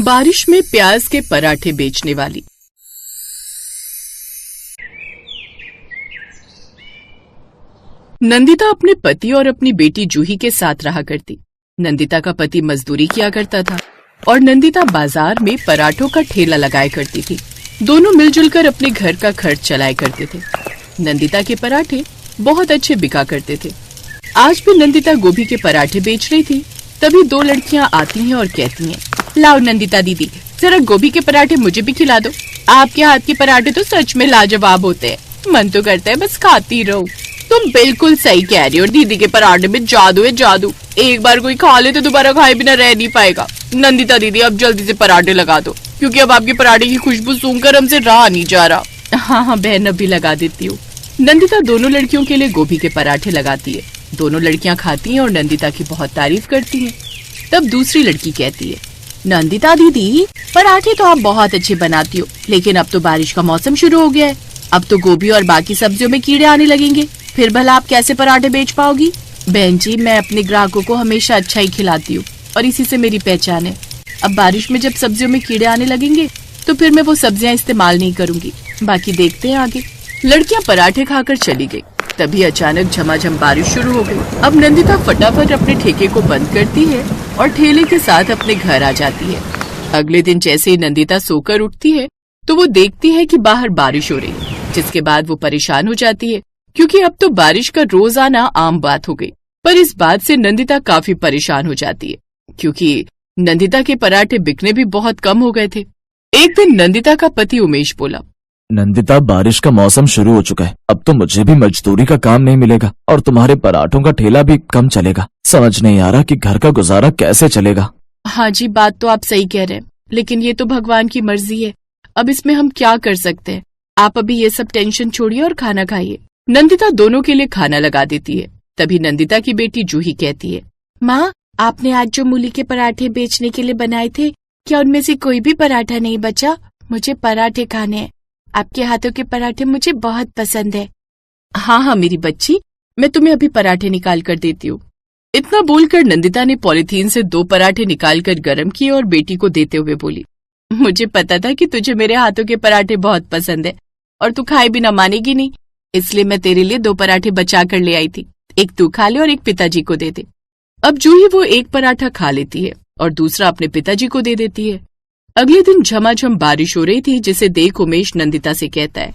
बारिश में प्याज के पराठे बेचने वाली। नंदिता अपने पति और अपनी बेटी जूही के साथ रहा करती। नंदिता का पति मजदूरी किया करता था और नंदिता बाजार में पराठों का ठेला लगाया करती थी। दोनों मिलजुल कर अपने घर का खर्च चलाया करते थे। नंदिता के पराठे बहुत अच्छे बिका करते थे। आज भी नंदिता गोभी के पराठे बेच रही थी। तभी दो लड़कियां आती हैं और कहती हैं, लाओ नंदिता दीदी, जरा गोभी के पराठे मुझे भी खिला दो। आपके हाथ के पराठे तो सच में लाजवाब होते हैं, मन तो करता है बस खाती रहूं। तुम बिल्कुल सही कह रही हो, दीदी के पराठे में जादू है जादू। एक बार कोई खा ले तो दोबारा खाए बिना रह नहीं पाएगा। नंदिता दीदी अब जल्दी से पराठे लगा दो, क्योंकि अब आपके पराठे की खुशबू सूंघकर हमसे रहा नहीं जा रहा। हाँ बहन, अभी लगा देती हूँ। नंदिता दोनों लड़कियों के लिए गोभी के पराठे लगाती है। दोनों लड़कियां खाती हैं और नंदिता की बहुत तारीफ करती हैं। तब दूसरी लड़की कहती है, नंदिता दीदी, पराठे तो आप बहुत अच्छे बनाती हो, लेकिन अब तो बारिश का मौसम शुरू हो गया है। अब तो गोभी और बाकी सब्जियों में कीड़े आने लगेंगे, फिर भला आप कैसे पराठे बेच पाओगी? बहन जी, मैं अपने ग्राहकों को हमेशा अच्छा ही खिलाती हूँ और इसी से मेरी पहचान है। अब बारिश में जब सब्जियों में कीड़े आने लगेंगे तो फिर मैं वो सब्जियां इस्तेमाल नहीं करूंगी। बाकी देखते हैं आगे। लड़कियां पराठे खाकर चली गई। तभी अचानक झमाझम बारिश शुरू हो गई। अब नंदिता फटाफट अपने ठेके को बंद करती है और ठेले के साथ अपने घर आ जाती है। अगले दिन जैसे ही नंदिता सोकर उठती है तो वो देखती है कि बाहर बारिश हो रही है, जिसके बाद वो परेशान हो जाती है, क्योंकि अब तो बारिश का रोज आना आम बात हो गई। पर इस बात से नंदिता काफी परेशान हो जाती है, क्योंकि नंदिता के पराठे बिकने भी बहुत कम हो गए थे। एक दिन नंदिता का पति उमेश बोला, नंदिता, बारिश का मौसम शुरू हो चुका है। अब तो मुझे भी मजदूरी का काम नहीं मिलेगा और तुम्हारे पराठों का ठेला भी कम चलेगा। समझ नहीं आ रहा कि घर का गुजारा कैसे चलेगा। हाँ जी, बात तो आप सही कह रहे हैं, लेकिन ये तो भगवान की मर्जी है। अब इसमें हम क्या कर सकते हैं। आप अभी ये सब टेंशन छोड़िए और खाना खाइए। नंदिता दोनों के लिए खाना लगा देती है। तभी नंदिता की बेटी जूही कहती है, माँ, आपने आज जो मूली के पराठे बेचने के लिए बनाए थे, क्या उनमें से कोई भी पराठा नहीं बचा? मुझे पराठे खाने हैं। आपके हाथों के पराठे मुझे बहुत पसंद है। हाँ हाँ मेरी बच्ची, मैं तुम्हें अभी पराठे निकाल कर देती हूँ। इतना बोलकर नंदिता ने पॉलीथीन से 2 पराठे निकालकर गर्म किए और बेटी को देते हुए बोली, मुझे पता था कि तुझे मेरे हाथों के पराठे बहुत पसंद है और तू खाए बिना मानेगी नहीं, इसलिए मैं तेरे लिए 2 पराठे बचा कर ले आई थी। एक तू खा ले और एक पिताजी को दे दे। अब जूही वो एक पराठा खा लेती है और दूसरा अपने पिताजी को दे देती है। अगले दिन झमाझम बारिश हो रही थी, जिसे देख उमेश नंदिता से कहता है,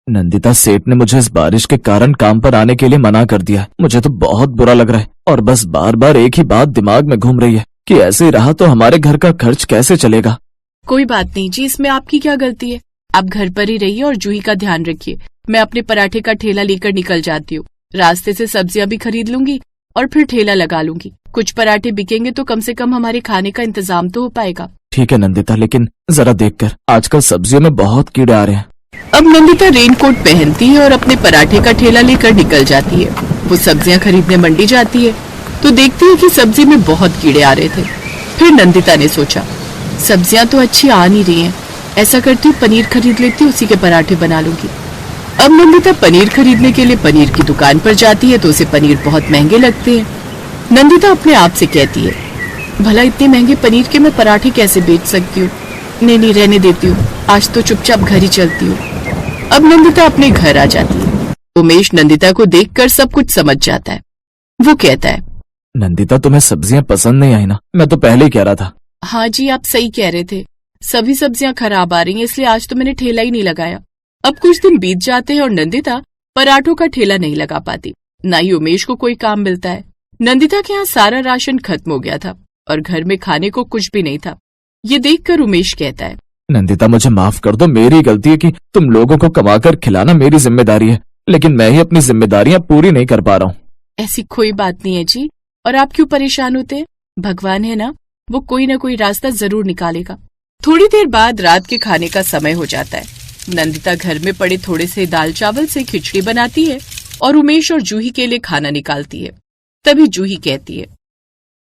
नंदिता, सेठ ने मुझे इस बारिश के कारण काम पर आने के लिए मना कर दिया है। मुझे तो बहुत बुरा लग रहा है और बस बार बार एक ही बात दिमाग में घूम रही है कि ऐसे ही रहा तो हमारे घर का खर्च कैसे चलेगा। कोई बात नहीं जी, इसमें आपकी क्या गलती है। आप घर पर ही रहिए और जूही का ध्यान रखिए। मैं अपने पराठे का ठेला लेकर निकल जाती हूँ। रास्ते से सब्जियां भी खरीद लूंगी और फिर ठेला लगा लूंगी। कुछ पराठे बिकेंगे तो कम से कम हमारे खाने का इंतजाम तो हो पाएगा। ठीक है नंदिता, लेकिन जरा देखकर, आजकल सब्जियों में बहुत कीड़े आ रहे हैं। अब नंदिता रेनकोट पहनती है और अपने पराठे का ठेला लेकर निकल जाती है। वो सब्जियां खरीदने मंडी जाती है तो देखती है कि सब्जी में बहुत कीड़े आ रहे थे। फिर नंदिता ने सोचा, सब्जियां तो अच्छी आ नहीं रही हैं, ऐसा करती हूँ पनीर खरीद लेती हूँ, उसी के पराठे बना लूंगी। अब नंदिता पनीर खरीदने के लिए पनीर की दुकान पर जाती है तो उसे पनीर बहुत महंगे लगते हैं। नंदिता अपने आप से कहती है, भला इतने महंगे पनीर के मैं पराठे कैसे बेच सकती हूँ। नहीं, रहने देती हूँ, आज तो चुपचाप घर ही चलती हूँ। अब नंदिता अपने घर आ जाती है। उमेश नंदिता को देखकर सब कुछ समझ जाता है। वो कहता है, नंदिता, तुम्हें सब्जियां पसंद नहीं आई ना? मैं तो पहले ही कह रहा था। हाँ जी, आप सही कह रहे थे, सभी सब्जियां खराब आ रही हैं, इसलिए आज तो मैंने ठेला ही नहीं लगाया। अब कुछ दिन बीत जाते हैं और नंदिता पराठों का ठेला नहीं लगा पाती, न ही उमेश को कोई काम मिलता है। नंदिता के यहाँ सारा राशन खत्म हो गया था और घर में खाने को कुछ भी नहीं था। ये देखकर उमेश कहता है, नंदिता, मुझे माफ कर दो। मेरी गलती है कि तुम लोगों को कमाकर खिलाना मेरी जिम्मेदारी है, लेकिन मैं ही अपनी जिम्मेदारियां पूरी नहीं कर पा रहा हूँ। ऐसी कोई बात नहीं है जी, और आप क्यों परेशान होते हैं? भगवान है ना, वो कोई न कोई रास्ता जरूर निकालेगा। थोड़ी देर बाद रात के खाने का समय हो जाता है। नंदिता घर में पड़े थोड़े से दाल चावल से खिचड़ी बनाती है और उमेश और जूही के लिए खाना निकालती है। तभी जूही कहती है,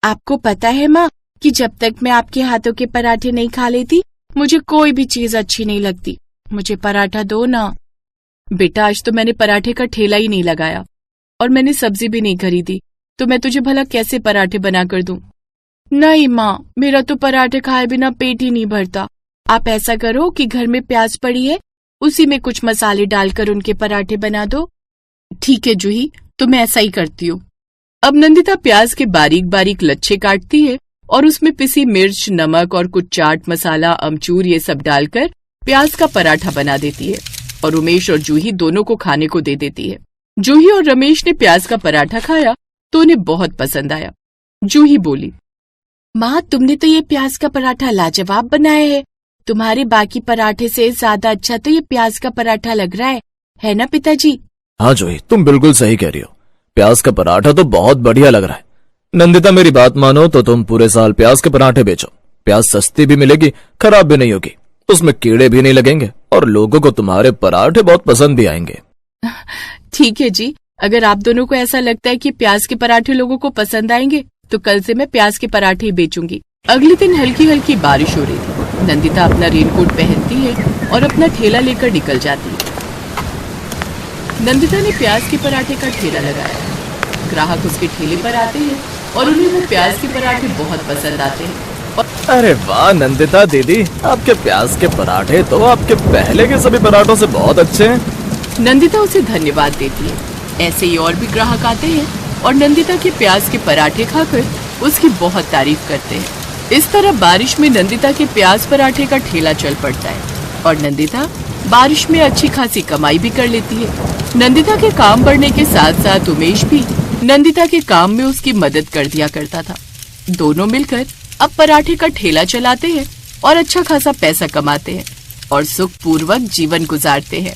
आपको पता है माँ कि जब तक मैं आपके हाथों के पराठे नहीं खा लेती मुझे कोई भी चीज अच्छी नहीं लगती। मुझे पराठा दो ना। बेटा, आज तो मैंने पराठे का ठेला ही नहीं लगाया और मैंने सब्जी भी नहीं खरीदी, तो मैं तुझे भला कैसे पराठे बना कर दूं? नहीं माँ, मेरा तो पराठे खाए बिना पेट ही नहीं भरता। आप ऐसा करो कि घर में प्याज पड़ी है, उसी में कुछ मसाले डालकर उनके पराठे बना दो। ठीक है जूही, तो मैं ऐसा ही करती हूँ। अब नंदिता प्याज के बारीक बारीक लच्छे काटती है और उसमें पिसी मिर्च, नमक और कुछ चाट मसाला, अमचूर ये सब डालकर प्याज का पराठा बना देती है और उमेश और जूही दोनों को खाने को दे देती है। जूही और रमेश ने प्याज का पराठा खाया तो उन्हें बहुत पसंद आया। जूही बोली, माँ तुमने तो ये प्याज का पराठा लाजवाब बनाया है। तुम्हारे बाकी पराठे से ज्यादा अच्छा तो ये प्याज का पराठा लग रहा है ना पिताजी? हाँ जूही, तुम बिल्कुल सही कह रही हो। प्याज का पराठा तो बहुत बढ़िया लग रहा है। नंदिता मेरी बात मानो तो तुम पूरे साल प्याज के पराठे बेचो। प्याज सस्ती भी मिलेगी, खराब भी नहीं होगी, उसमें कीड़े भी नहीं लगेंगे और लोगों को तुम्हारे पराठे बहुत पसंद भी आएंगे। ठीक है जी, अगर आप दोनों को ऐसा लगता है कि प्याज के पराठे लोगों को पसंद आएंगे तो कल से मैं प्याज के पराठे ही बेचूंगी। अगले दिन हल्की हल्की बारिश हो रही थी। नंदिता अपना रेनकोट पहनती है और अपना ठेला लेकर निकल जाती है। नंदिता ने प्याज के पराठे का ठेला लगाया। ग्राहक उसके ठेले पर आते हैं और उन्हें वो प्याज के पराठे बहुत पसंद आते हैं। अरे वाह नंदिता दीदी, आपके प्याज के पराठे तो आपके पहले के सभी पराठों से बहुत अच्छे हैं। नंदिता उसे धन्यवाद देती है। ऐसे ही और भी ग्राहक आते हैं और नंदिता के प्याज के पराठे खाकर उसकी बहुत तारीफ करते हैं। इस तरह बारिश में नंदिता के प्याज पराठे का ठेला चल पड़ता है और नंदिता बारिश में अच्छी खासी कमाई भी कर लेती है। नंदिता के काम बढ़ने के साथ साथ उमेश भी नंदिता के काम में उसकी मदद कर दिया करता था। दोनों मिलकर अब पराठे का ठेला चलाते हैं और अच्छा खासा पैसा कमाते हैं और सुखपूर्वक जीवन गुजारते हैं।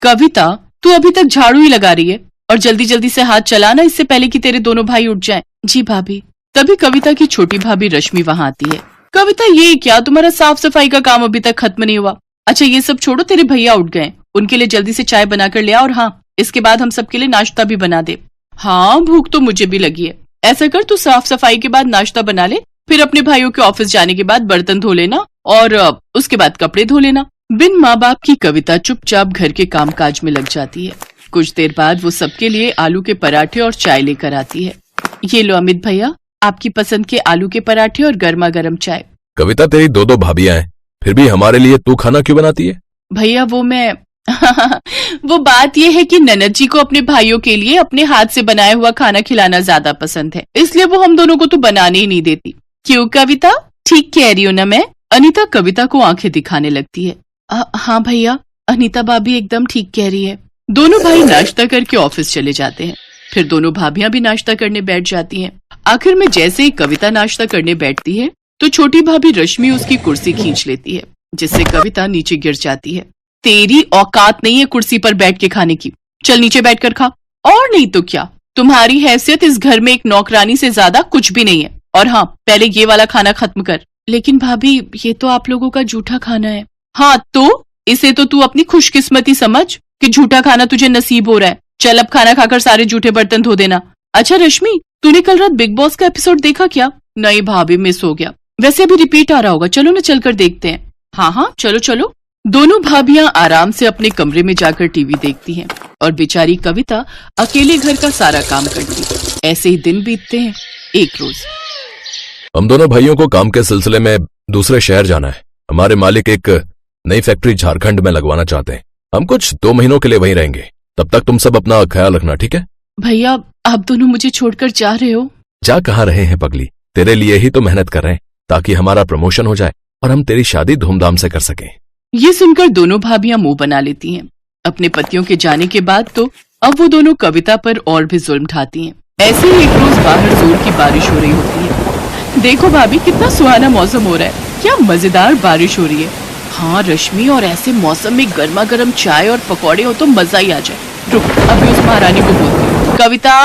कविता, तू अभी तक झाड़ू ही लगा रही है और जल्दी जल्दी से हाथ चलाना, इससे पहले कि तेरे दोनों भाई उठ जाएं। जी भाभी। तभी कविता की छोटी भाभी रश्मि वहां आती है। कविता, ये क्या, तुम्हारा साफ सफाई का काम अभी तक खत्म नहीं हुआ? अच्छा ये सब छोड़ो, तेरे भैया उठ गए, उनके लिए जल्दी से चाय बनाकर ले आ और हाँ, इसके बाद हम सबके लिए नाश्ता भी बना दे। हाँ, भूख तो मुझे भी लगी है। ऐसा कर, तू साफ सफाई के बाद नाश्ता बना ले, फिर अपने भाइयों के ऑफिस जाने के बाद बर्तन धो लेना और उसके बाद कपड़े धो लेना। बिन माँ बाप की कविता चुपचाप घर के कामकाज में लग जाती है। कुछ देर बाद वो सबके लिए आलू के पराठे और चाय लेकर आती है। ये लो अमित भैया, आपकी पसंद के आलू के पराठे और गर्मा गर्म चाय। कविता, तेरी दो दो भाभियां हैं, फिर भी हमारे लिए तू खाना क्यों बनाती है? भैया वो मैं वो बात ये है कि ननद जी को अपने भाइयों के लिए अपने हाथ से बनाया हुआ खाना खिलाना ज्यादा पसंद है, इसलिए वो हम दोनों को तो बनाने ही नहीं देती। क्यों कविता, ठीक कह रही हूँ ना मैं? अनीता कविता को आंखें दिखाने लगती है। हाँ भैया, अनीता भाभी एकदम ठीक कह रही है। दोनों भाई नाश्ता करके ऑफिस चले जाते हैं। फिर दोनों भाभियां भी नाश्ता करने बैठ जाती हैं। आखिर में जैसे ही कविता नाश्ता करने बैठती है तो छोटी भाभी रश्मि उसकी कुर्सी खींच लेती है, जिससे कविता नीचे गिर जाती है। तेरी औकात नहीं है कुर्सी पर बैठ के खाने की, चल नीचे बैठकर खा। और नहीं तो क्या, तुम्हारी हैसियत इस घर में एक नौकरानी से ज्यादा कुछ भी नहीं है। और हाँ, पहले ये वाला खाना खत्म कर। लेकिन भाभी, ये तो आप लोगों का जूठा खाना है। हाँ तो इसे तो तू अपनी खुशकिस्मती समझ कि झूठा खाना तुझे नसीब हो रहा है। चल अब खाना खाकर सारे झूठे बर्तन धो देना। अच्छा रश्मि, तूने कल रात बिग बॉस का एपिसोड देखा क्या? नहीं भाभी, मिस हो गया। वैसे अभी रिपीट आ रहा होगा, चलो ना चलकर देखते हैं। हाँ हाँ चलो चलो। दोनों भाभियां आराम से अपने कमरे में जाकर टीवी देखती हैं और बेचारी कविता अकेले घर का सारा काम करती। ऐसे ही दिन बीतते हैं। एक रोज हम दोनों भाइयों को काम के सिलसिले में दूसरे शहर जाना है। हमारे मालिक एक नई फैक्ट्री झारखंड में लगवाना चाहते हैं। हम कुछ 2 महीनों के लिए वहीं रहेंगे। तब तक तुम सब अपना ख्याल रखना, ठीक है? भैया, आप दोनों मुझे छोड़कर जा रहे हो? जा कहाँ रहे हैं पगली, तेरे लिए ही तो मेहनत कर रहे हैं ताकि हमारा प्रमोशन हो जाए और हम तेरी शादी धूमधाम से कर सकें। ये सुनकर दोनों भाभियां मुंह बना लेती हैं। अपने पतियों के जाने के बाद तो अब वो दोनों कविता पर और भी जुल्म ढाती हैं। ऐसे ही एक रोज बाहर जोर की बारिश हो रही होती है। देखो भाभी, कितना सुहाना मौसम हो रहा है, क्या मजेदार बारिश हो रही है। हाँ रश्मि, और ऐसे मौसम में गर्मा गर्म चाय और पकौड़े हो तो मजा ही आ जाए। रुक, अभी उस महारानी को बोलती हूँ। कविता,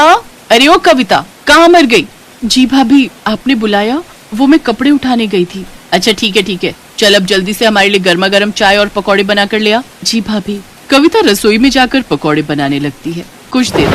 अरे ओ कविता, कहाँ मर गई? जी भाभी, आपने बुलाया? वो मैं कपड़े उठाने गई थी। अच्छा ठीक है, चल अब जल्दी से हमारे लिए गर्मा गर्म चाय और पकौड़े बना कर ले आ। जी भाभी। कविता रसोई में जाकर पकौड़े बनाने लगती है। कुछ देर,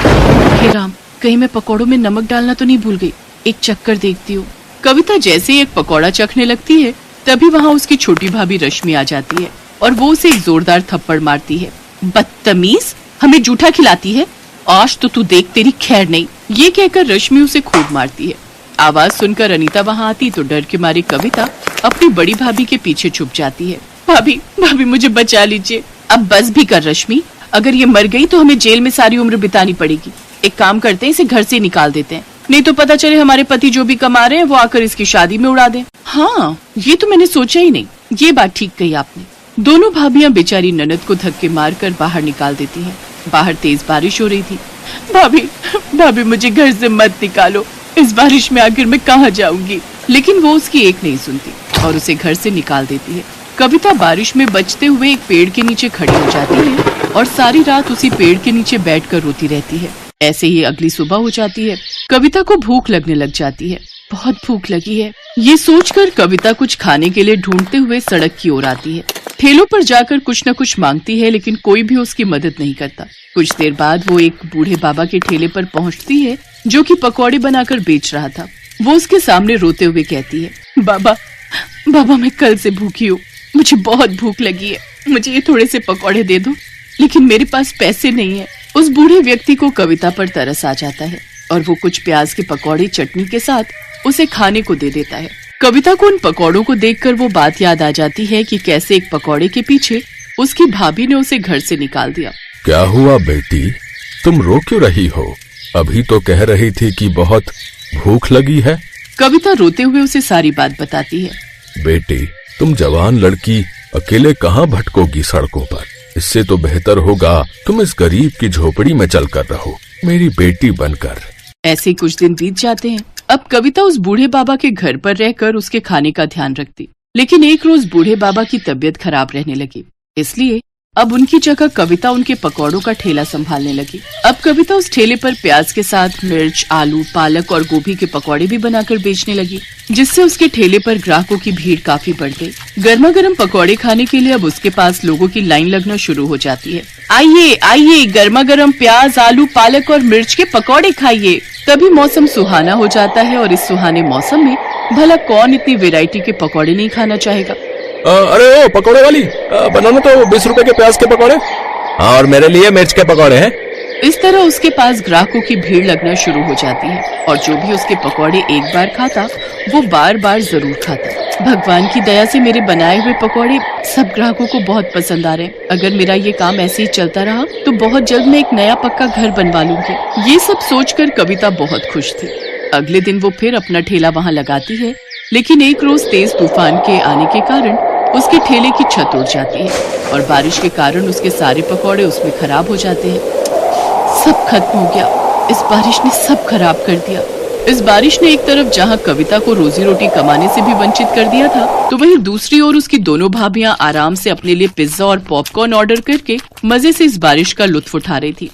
हे राम, कहीं मैं पकौड़ों में नमक डालना तो नहीं भूल गई, एक चक्कर देखती हूँ। कविता जैसे ही एक पकौड़ा चखने लगती है तभी वहाँ उसकी छोटी भाभी रश्मि आ जाती है और वो उसे एक जोरदार थप्पड़ मारती है। बदतमीज, हमें जूठा खिलाती है, आज तो तू देख तेरी खैर नहीं। ये कहकर रश्मि उसे खूब मारती है। आवाज सुनकर अनीता वहाँ आती तो डर के मारे कविता अपनी बड़ी भाभी के पीछे छुप जाती है। भाभी भाभी मुझे बचा लीजिए। अब बस भी कर रश्मि, अगर ये मर गई तो हमें जेल में सारी उम्र बितानी पड़ेगी। एक काम करते हैं, इसे घर से निकाल देते हैं, नहीं तो पता चले हमारे पति जो भी कमा रहे हैं वो आकर इसकी शादी में उड़ा दें। हाँ, ये तो मैंने सोचा ही नहीं, ये बात ठीक कही आपने। दोनों भाभियां बेचारी ननद को धक्के मारकर बाहर निकाल देती हैं। बाहर तेज बारिश हो रही थी। भाभी भाभी मुझे घर से मत निकालो, इस बारिश में आखिर मैं कहाँ जाऊंगी। लेकिन वो उसकी एक नहीं सुनती और उसे घर से निकाल देती है। कविता बारिश में बचते हुए एक पेड़ के नीचे खड़ी हो जाती है और सारी रात उसी पेड़ के नीचे बैठकर रोती रहती है। ऐसे ही अगली सुबह हो जाती है। कविता को भूख लगने लग जाती है। बहुत भूख लगी है, ये सोचकर कविता कुछ खाने के लिए ढूंढते हुए सड़क की ओर आती है। ठेलों पर जाकर कुछ न कुछ मांगती है, लेकिन कोई भी उसकी मदद नहीं करता। कुछ देर बाद वो एक बूढ़े बाबा के ठेले पर पहुंचती है जो कि पकौड़े बनाकर बेच रहा था। वो उसके सामने रोते हुए कहती है, बाबा बाबा मैं कल से भूखी हूँ, मुझे बहुत भूख लगी है, मुझे ये थोड़े से पकौड़े दे दो, लेकिन मेरे पास पैसे नहीं है। उस बूढ़े व्यक्ति को कविता पर तरस आ जाता है और वो कुछ प्याज के पकौड़े चटनी के साथ उसे खाने को दे देता है। कविता को उन पकौड़ों को देखकर वो बात याद आ जाती है कि कैसे एक पकौड़े के पीछे उसकी भाभी ने उसे घर से निकाल दिया। क्या हुआ बेटी, तुम रो क्यों रही हो? अभी तो कह रही थी कि बहुत भूख लगी है। कविता रोते हुए उसे सारी बात बताती है। बेटी, तुम जवान लड़की अकेले कहाँ भटकोगी सड़कों पर? इससे तो बेहतर होगा तुम इस गरीब की झोपड़ी में चलकर रहो, मेरी बेटी बनकर। ऐसे कुछ दिन बीत जाते हैं। अब कविता उस बूढ़े बाबा के घर पर रहकर उसके खाने का ध्यान रखती, लेकिन एक रोज बूढ़े बाबा की तबीयत खराब रहने लगी, इसलिए अब उनकी जगह कविता उनके पकौड़ों का ठेला संभालने लगी। अब कविता उस ठेले पर प्याज के साथ मिर्च, आलू, पालक और गोभी के पकौड़े भी बनाकर बेचने लगी, जिससे उसके ठेले पर ग्राहकों की भीड़ काफी बढ़ गई। गर्मा गर्म पकौड़े खाने के लिए अब उसके पास लोगों की लाइन लगना शुरू हो जाती है। आइए आइए, गर्मा गर्म प्याज, आलू, पालक और मिर्च के पकौड़े खाइए। तभी मौसम सुहाना हो जाता है और इस सुहाने मौसम में भला कौन इतनी वैरायटी के पकौड़े नहीं खाना चाहेगा। अरे ओ पकौड़े वाली, बनाना तो 20 रुपए के प्याज के पकौड़े। हाँ, और मेरे लिए मिर्च के पकौड़े हैं। इस तरह उसके पास ग्राहकों की भीड़ लगना शुरू हो जाती है और जो भी उसके पकौड़े एक बार खाता वो बार बार जरूर खाता। भगवान की दया से मेरे बनाए हुए पकौड़े सब ग्राहकों को बहुत पसंद आ रहे हैं। अगर मेरा ये काम ऐसे ही चलता रहा तो बहुत जल्द मैं एक नया पक्का घर बनवा लूंगी। ये सब सोचकर कविता बहुत खुश थी। अगले दिन वो फिर अपना ठेला वहाँ लगाती है, लेकिन एक रोज तेज तूफान के आने के कारण उसके ठेले की छत उड़ जाती है और बारिश के कारण उसके सारे पकौड़े उसमें खराब हो जाते हैं। सब खत्म हो गया, इस बारिश ने सब खराब कर दिया। इस बारिश ने एक तरफ जहाँ कविता को रोजी रोटी कमाने से भी वंचित कर दिया था, तो वहीं दूसरी ओर उसकी दोनों भाभियां आराम से अपने लिए पिज्जा और पॉपकॉर्न ऑर्डर करके मजे से इस बारिश का लुत्फ उठा रही थी।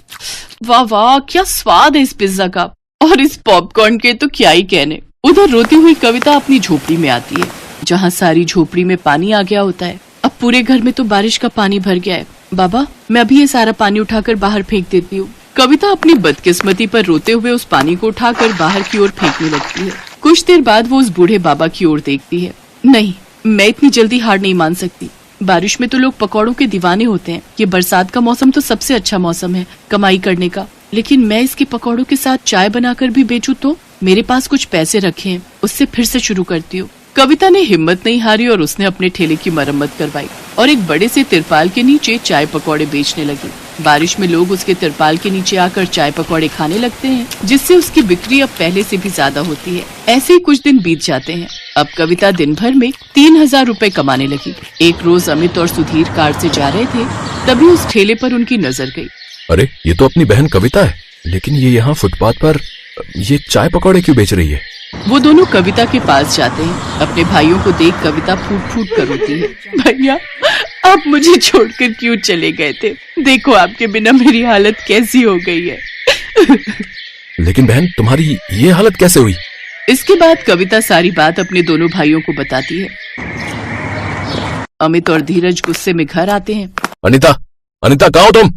वाह वाह, क्या स्वाद है इस पिज्जा का, और इस पॉपकॉर्न के तो क्या ही कहने। उधर रोती हुई कविता अपनी झोपड़ी में आती है, जहाँ सारी झोपड़ी में पानी आ गया होता है। अब पूरे घर में तो बारिश का पानी भर गया है। बाबा, मैं अभी ये सारा पानी उठाकर बाहर फेंक देती हूँ। कविता अपनी बदकिस्मती पर रोते हुए उस पानी को उठाकर बाहर की ओर फेंकने लगती है। कुछ देर बाद वो उस बूढ़े बाबा की ओर देखती है। नहीं, मैं इतनी जल्दी हार नहीं मान सकती। बारिश में तो लोग पकौड़ों के दीवाने होते हैं। ये बरसात का मौसम तो सबसे अच्छा मौसम है कमाई करने का, लेकिन मैं इसके पकौड़ों के साथ चाय बनाकर भी बेचूं तो मेरे पास कुछ पैसे रखे हैं, उससे फिर से शुरू करती हूँ। कविता ने हिम्मत नहीं हारी और उसने अपने ठेले की मरम्मत करवाई और एक बड़े से तिरपाल के नीचे चाय पकौड़े बेचने लगी। बारिश में लोग उसके तिरपाल के नीचे आकर चाय पकौड़े खाने लगते हैं, जिससे उसकी बिक्री अब पहले से भी ज्यादा होती है। ऐसे ही कुछ दिन बीत जाते हैं। अब कविता दिन भर में 3000 रुपए कमाने लगी। एक रोज अमित और सुधीर कार से जा रहे थे, तभी उस ठेले पर उनकी नजर गई। अरे, ये तो अपनी बहन कविता है, लेकिन ये यहाँ फुटपाथ पर ये चाय पकौड़े क्यों बेच रही है? वो दोनों कविता के पास जाते हैं। अपने भाइयों को देख कविता फूट फूट कर रोती है। भैया, आप मुझे छोड़कर क्यों चले गए थे? देखो आपके बिना मेरी हालत कैसी हो गई है। लेकिन बहन, तुम्हारी ये हालत कैसे हुई? इसके बाद कविता सारी बात अपने दोनों भाइयों को बताती है। अमित और धीरज गुस्से में घर आते हैं। अनीता, अनीता, कहाँ हो तुम?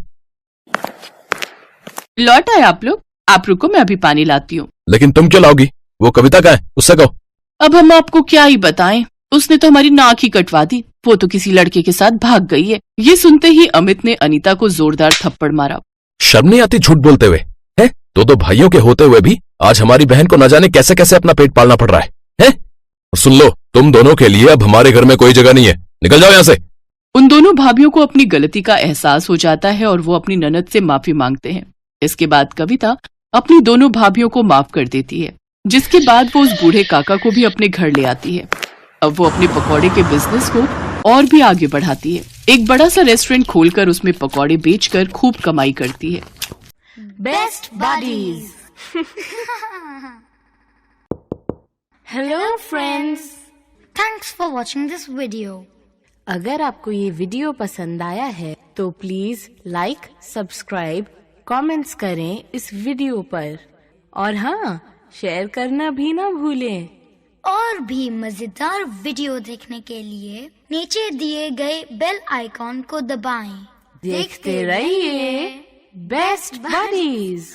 लौट आए आप लोग? आप रुको, मैं अभी पानी लाती हूँ। लेकिन तुम क्यों लाओगी? वो कविता का है, उससे कहो। अब हम आपको क्या ही बताएं, उसने तो हमारी नाक ही कटवा दी, वो तो किसी लड़के के साथ भाग गई है। ये सुनते ही अमित ने अनीता को जोरदार थप्पड़ मारा। शर्म नहीं आती झूठ बोलते हुए? हैं? दो भाइयों के होते हुए भी आज हमारी बहन को न जाने कैसे कैसे अपना पेट पालना पड़ रहा है, हैं? और सुन लो, तुम दोनों के लिए अब हमारे घर में कोई जगह नहीं है, निकल जाओ यहाँ से। उन दोनों भाभियों को अपनी गलती का एहसास हो जाता है और वो अपनी ननद से माफी मांगते हैं। इसके बाद कविता अपनी दोनों भाभियों को माफ कर देती है, जिसके बाद वो उस बूढ़े काका को भी अपने घर ले आती है। अब वो अपने पकौड़े के बिजनेस को और भी आगे बढ़ाती है। एक बड़ा सा रेस्टोरेंट खोलकर उसमें पकौड़े बेचकर खूब कमाई करती है। Best buddies. Hello friends, thanks for watching this video. अगर आपको ये वीडियो पसंद आया है तो प्लीज लाइक, सब्सक्राइब, कमेंट्स करें इस वीडियो पर, और हाँ, शेयर करना भी ना भूलें। और भी मजेदार वीडियो देखने के लिए नीचे दिए गए बेल आइकॉन को दबाएं। देखते रहिए बेस्ट बडीज।